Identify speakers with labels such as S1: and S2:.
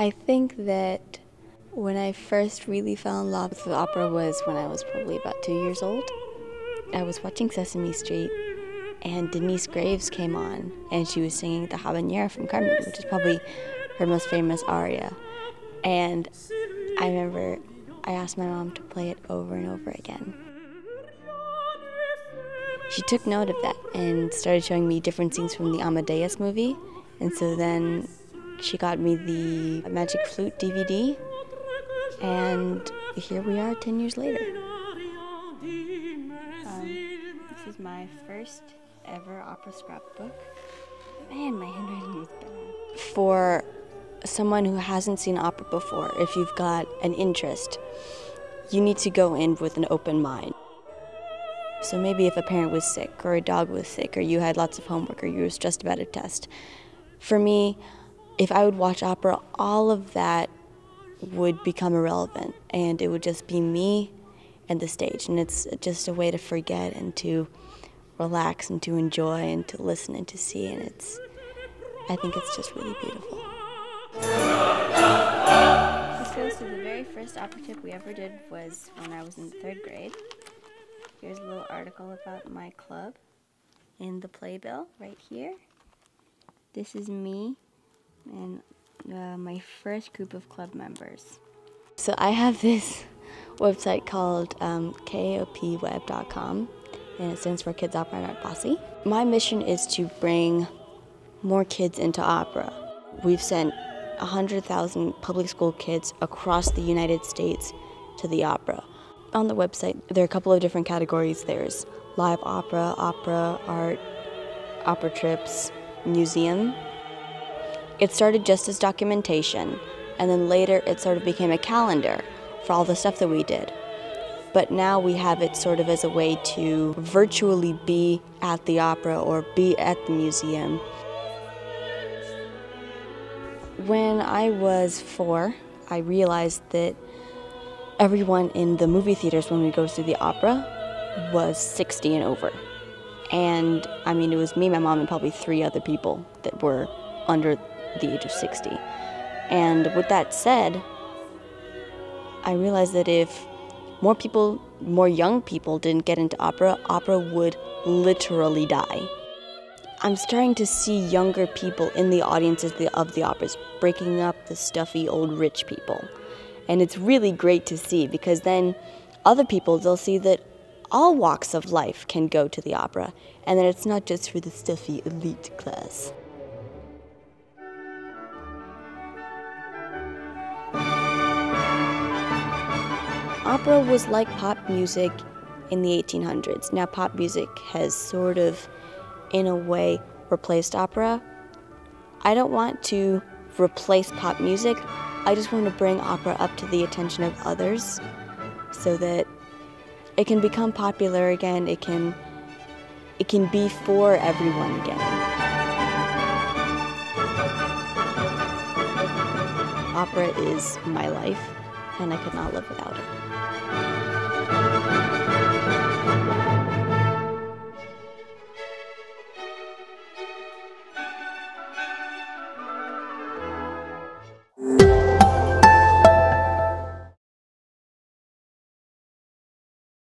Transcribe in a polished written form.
S1: I think that when I first really fell in love with the opera was when I was probably about 2 years old. I was watching Sesame Street and Denise Graves came on and she was singing the Habanera from Carmen, which is probably her most famous aria. And I remember I asked my mom to play it over and over again. She took note of that and started showing me different scenes from the Amadeus movie. And so then she got me the Magic Flute DVD, and here we are 10 years later. This is my first ever opera scrapbook. Man, my handwriting is bad. For someone who hasn't seen opera before, if you've got an interest, you need to go in with an open mind. So maybe if a parent was sick, or a dog was sick, or you had lots of homework, or you were stressed about a test. For me, if I would watch opera, all of that would become irrelevant, and it would just be me and the stage. And it's just a way to forget and to relax and to enjoy and to listen and to see, and I think it's just really beautiful. This goes to the very first opera tip we ever did was when I was in 3rd grade. Here's a little article about my club in the playbill right here. This is me and my first group of club members. So I have this website called kopweb.com, and it stands for Kids Opera and Art Posse. My mission is to bring more kids into opera. We've sent 100,000 public school kids across the United States to the opera. On the website, there are a couple of different categories. There's live opera, opera, art, opera trips, museum. It started just as documentation, and then later it sort of became a calendar for all the stuff that we did. But now we have it sort of as a way to virtually be at the opera or be at the museum. When I was 4, I realized that everyone in the movie theaters when we go to the opera was 60 and over. And I mean, it was me, my mom, and probably 3 other people that were under the age of 60. And with that said, I realized that if more young people didn't get into opera, opera would literally die. I'm starting to see younger people in the audiences of the operas, breaking up the stuffy old rich people. And it's really great to see, because then other people, they'll see that all walks of life can go to the opera, and that it's not just for the stuffy elite class. Opera was like pop music in the 1800s. Now pop music has sort of, in a way, replaced opera. I don't want to replace pop music. I just want to bring opera up to the attention of others so that it can become popular again. It can be for everyone again. Opera is my life, and I could not live without it.